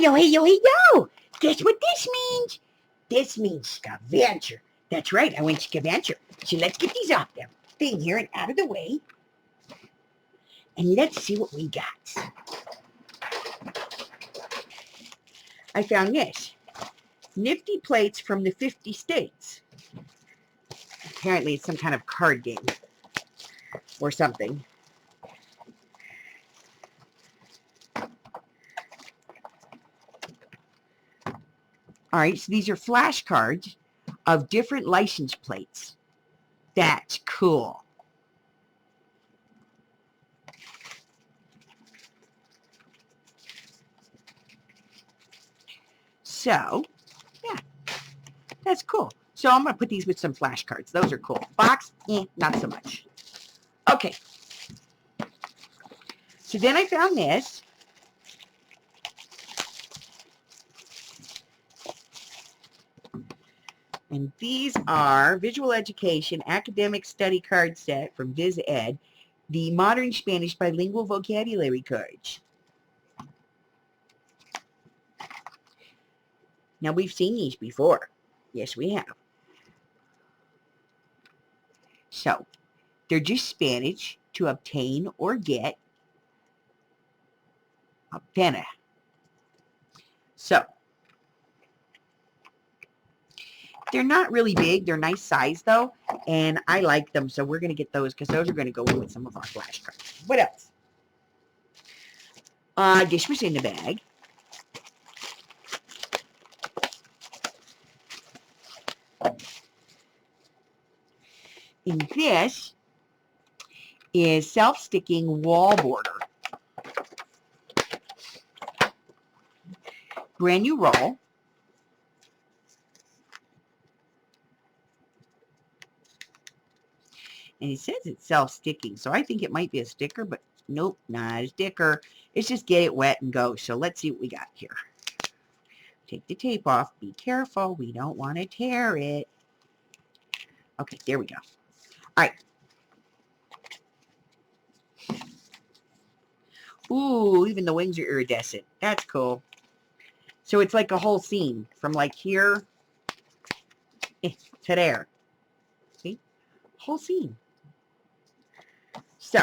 yo, hey, yo, hey, yo. Guess what this means? This means Scaventure. That's right, I went Scaventure. So let's get these off the thing here and out of the way. And let's see what we got. I found this. Nifty plates from the 50 states. Apparently it's some kind of card game or something. All right, so these are flashcards of different license plates. That's cool. So, yeah, that's cool. So I'm going to put these with some flashcards. Those are cool. Box, not so much. Okay. So then I found this. And these are Visual Education Academic Study Card Set from Viz Ed, the Modern Spanish Bilingual Vocabulary Cards. Now, we've seen these before. Yes, we have. So, they're just Spanish to obtain or get a pena. So, they're not really big. They're nice size, though, and I like them, so we're going to get those because those are going to go in with some of our flashcards. What else? This was in the bag. And this is self-sticking wall border. Brand new roll. And it says it's self-sticking, so I think it might be a sticker, but nope, not a sticker. It's just get it wet and go. So let's see what we got here. Take the tape off. Be careful. We don't want to tear it. Okay, there we go. All right. Ooh, even the wings are iridescent. That's cool. So it's like a whole scene from like here to there. See? Whole scene. So,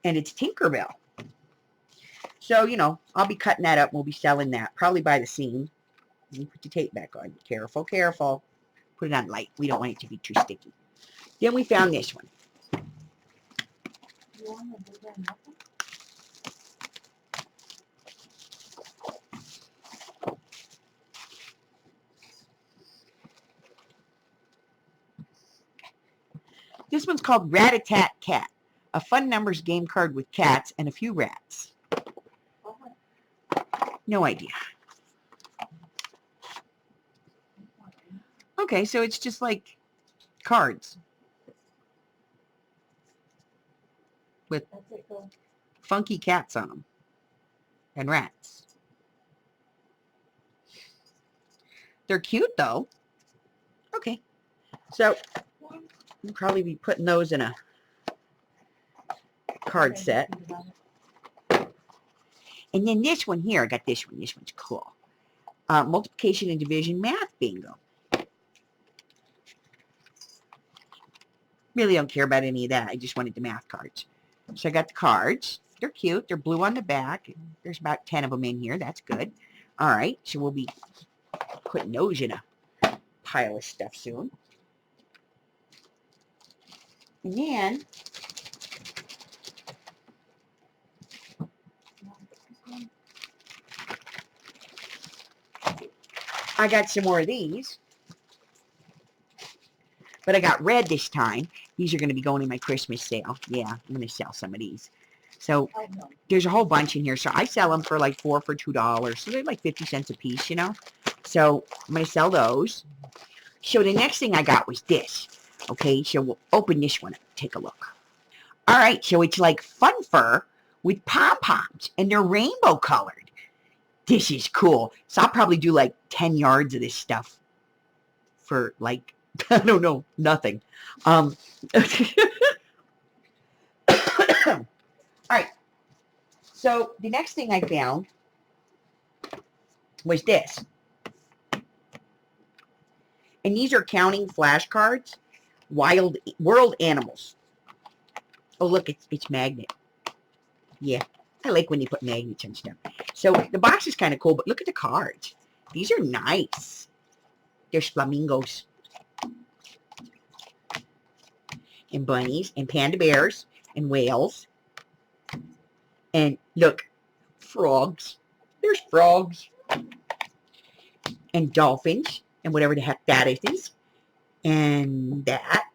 and it's Tinkerbell. So, you know, I'll be cutting that up and we'll be selling that. Probably by the scene. Let me put the tape back on. Careful, careful. Put it on light. We don't want it to be too sticky. Then we found this one. This one's called Ratatat Cat, a fun numbers game card with cats and a few rats. No idea. Okay, so it's just like cards with funky cats on them and rats. They're cute though. Okay, so I'll probably be putting those in a card set. And then this one here, I got this one. This one's cool. Multiplication and division math bingo. Really don't care about any of that. I just wanted the math cards. So I got the cards. They're cute. They're blue on the back. There's about 10 of them in here. That's good. All right. So we'll be putting those in a pile of stuff soon. And then I got some more of these. But I got red this time. These are going to be going in my Christmas sale. Yeah, I'm going to sell some of these. So there's a whole bunch in here. So I sell them for like 4 for $2. So they're like 50 cents a piece, you know. So I'm going to sell those. So the next thing I got was this. Okay, so we'll open this one up. Take a look. All right, so it's like Fun Fur with Pom Poms. And they're rainbow colored. This is cool. So I'll probably do like 10 yards of this stuff for like, I don't know, nothing. All right. So the next thing I found was this. And these are counting flashcards, world animals. Oh, look, it's magnet. Yeah, I like when they put magnets and stuff. So the box is kind of cool, but look at the cards. These are nice. There's flamingos and bunnies and panda bears and whales. And look, frogs. There's frogs. And dolphins and whatever the heck that is. And that.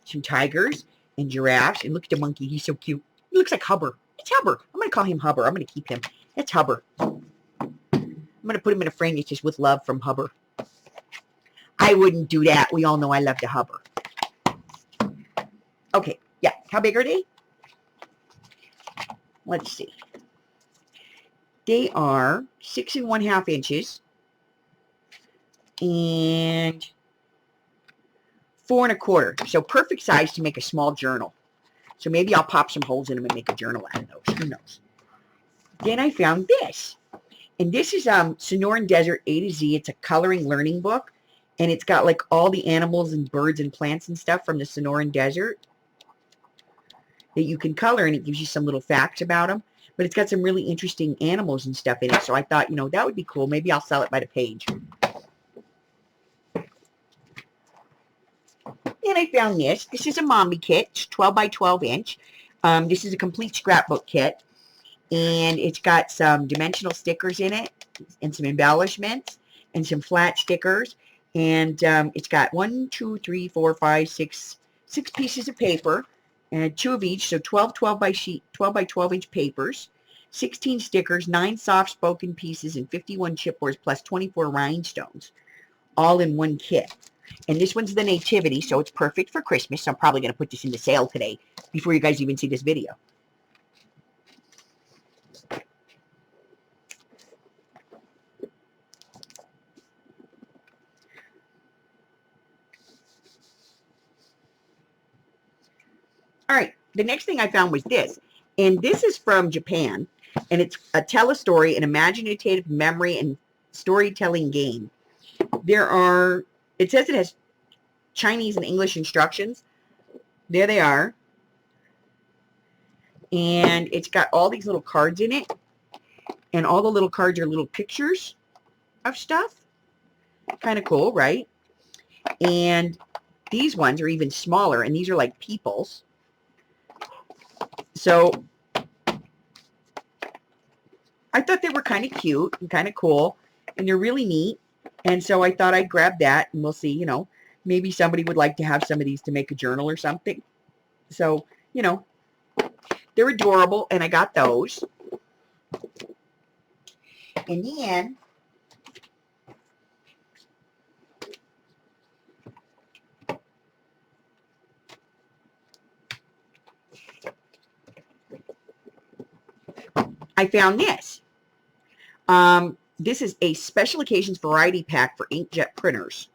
Some tigers and giraffes. And look at the monkey. He's so cute. He looks like Hubber. It's Hubber. I'm going to call him Hubber. I'm going to keep him. It's Hubber. I'm going to put him in a frame. It's just with love from Hubber. I wouldn't do that. We all know I love the Hubber. Okay. Yeah. How big are they? Let's see. They are 6 1/2 inches and 4 1/4. So perfect size to make a small journal. So maybe I'll pop some holes in them and make a journal out of those. Who knows? Then I found this. And this is Sonoran Desert ATZ. It's a coloring learning book. And it's got like all the animals and birds and plants and stuff from the Sonoran Desert that you can color. And it gives you some little facts about them. But it's got some really interesting animals and stuff in it. So I thought, that would be cool. Maybe I'll sell it by the page. And I found this. This is a mommy kit. It's 12 by 12 inch. This is a complete scrapbook kit. And it's got some dimensional stickers in it and some embellishments and some flat stickers. And it's got 1, 2, 3, 4, 5, 6 pieces of paper. And 2 of each. So 12 by 12 inch papers. 16 stickers, 9 soft spoken pieces, and 51 chipboards plus 24 rhinestones. All in one kit. And this one's the Nativity, so it's perfect for Christmas. So I'm probably going to put this into sale today before you guys even see this video. All right, the next thing I found was this. And this is from Japan. And it's a tell a story, an imaginative memory and storytelling game. It says it has Chinese and English instructions. There they are. And it's got all these little cards in it. And all the little cards are little pictures of stuff. Kind of cool, right? And these ones are even smaller. And these are like peoples. So I thought they were kind of cute and kind of cool. And they're really neat. And so I thought I'd grab that. And we'll see, maybe somebody would like to have some of these to make a journal or something. So, they're adorable. And I got those. And then I found this. This is a special occasions variety pack for inkjet printers.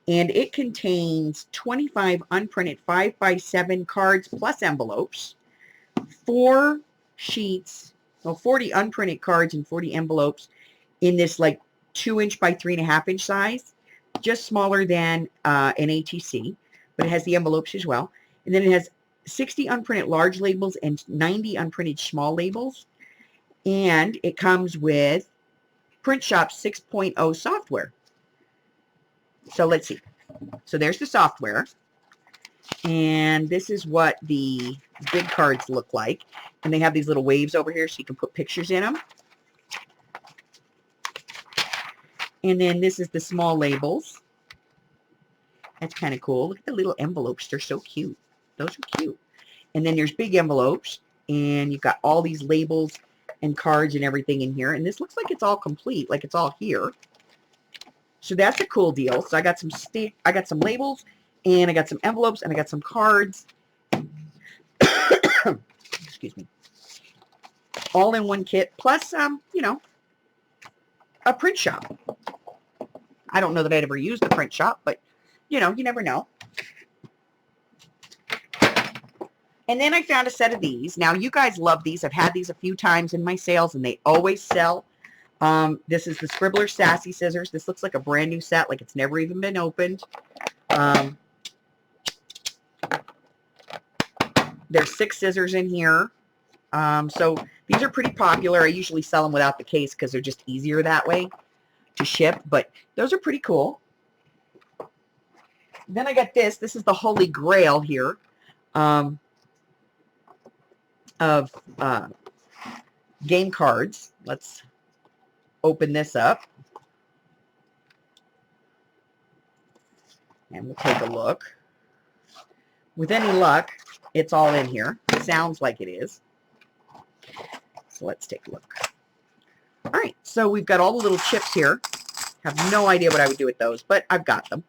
And it contains 25 unprinted 5x7 cards plus envelopes, 4 sheets, 40 unprinted cards and 40 envelopes in this like 2-inch by 3.5-inch size, just smaller than an ATC, but it has the envelopes as well. And then it has 60 unprinted large labels and 90 unprinted small labels. And it comes with Print Shop 6.0 software. So let's see. So there's the software. And this is what the big cards look like. And they have these little waves over here so you can put pictures in them. And then this is the small labels. That's kind of cool. Look at the little envelopes. They're so cute. Those are cute. And then there's big envelopes. And you've got all these labels and cards and everything in here. And this looks like it's all complete. Like it's all here. So that's a cool deal. So I got some labels. And I got some envelopes. And I got some cards. Excuse me. All in one kit. Plus, a print shop. I don't know that I'd ever used the print shop, but, you never know. And then I found a set of these. Now, you guys love these. I've had these a few times in my sales, and they always sell. This is the Scribbler Sassy Scissors. This looks like a brand new set, like it's never even been opened. There's 6 scissors in here. So these are pretty popular. I usually sell them without the case because they're just easier that way to ship. But those are pretty cool. Then I got this. This is the Holy Grail here of game cards. Let's open this up. And we'll take a look. With any luck, it's all in here. It sounds like it is. So let's take a look. All right, so we've got all the little chips here. Have no idea what I would do with those, but I've got them.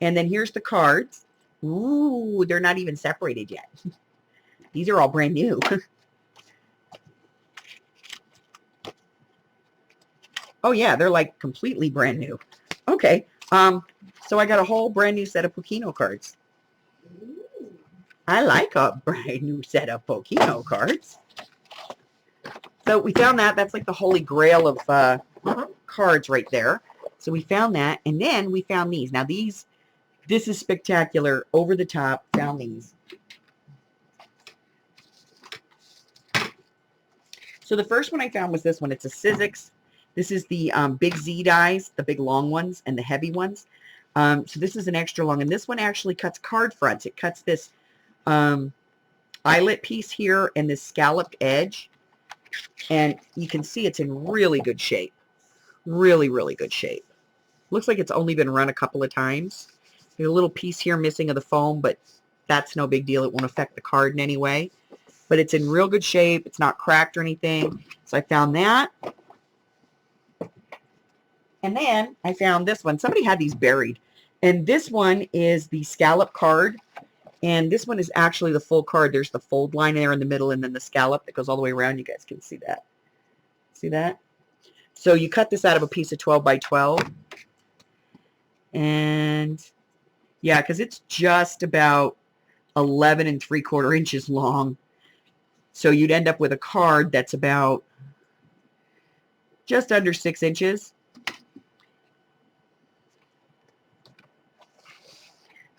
And then here's the cards. Ooh, they're not even separated yet. These are all brand new. Oh yeah, they're like completely brand new. Okay, so I got a whole brand new set of Pokino cards. I like a brand new set of Pokino cards. So we found that. That's like the holy grail of cards right there. So we found that, and then we found these. Now this is spectacular, over the top. Found these. So the first one I found was this one. It's a Sizzix. This is the big Z dies, the big long ones and the heavy ones. So this is an extra long, and this one actually cuts card fronts. It cuts this eyelet piece here and this scalloped edge. And you can see it's in really good shape. Really, really good shape. Looks like it's only been run a couple of times. There's a little piece here missing of the foam, but that's no big deal. It won't affect the card in any way. But it's in real good shape. It's not cracked or anything. So I found that. And then I found this one. Somebody had these buried. And this one is the scallop card. And this one is actually the full card. There's the fold line there in the middle and then the scallop that goes all the way around. You guys can see that. See that? So you cut this out of a piece of 12 by 12. And yeah, because it's just about 11 3/4 inches long. So you'd end up with a card that's about just under 6 inches.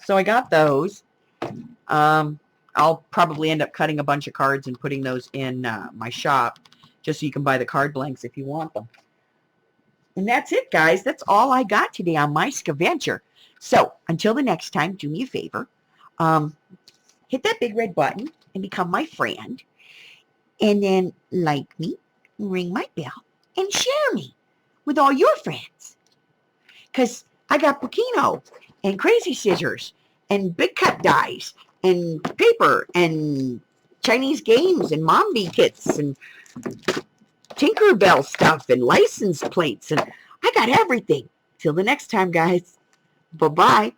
So I got those. I'll probably end up cutting a bunch of cards and putting those in my shop just so you can buy the card blanks if you want them. And that's it, guys. That's all I got today on my Scaventure. So until the next time, do me a favor. Hit that big red button and become my friend. And then like me, ring my bell, and share me with all your friends. Because I got Pokino and Crazy Scissors and Big Cut Dies and paper and Chinese games and Mombi kits and Tinkerbell stuff and license plates. And I got everything. Till the next time, guys. Bye-bye.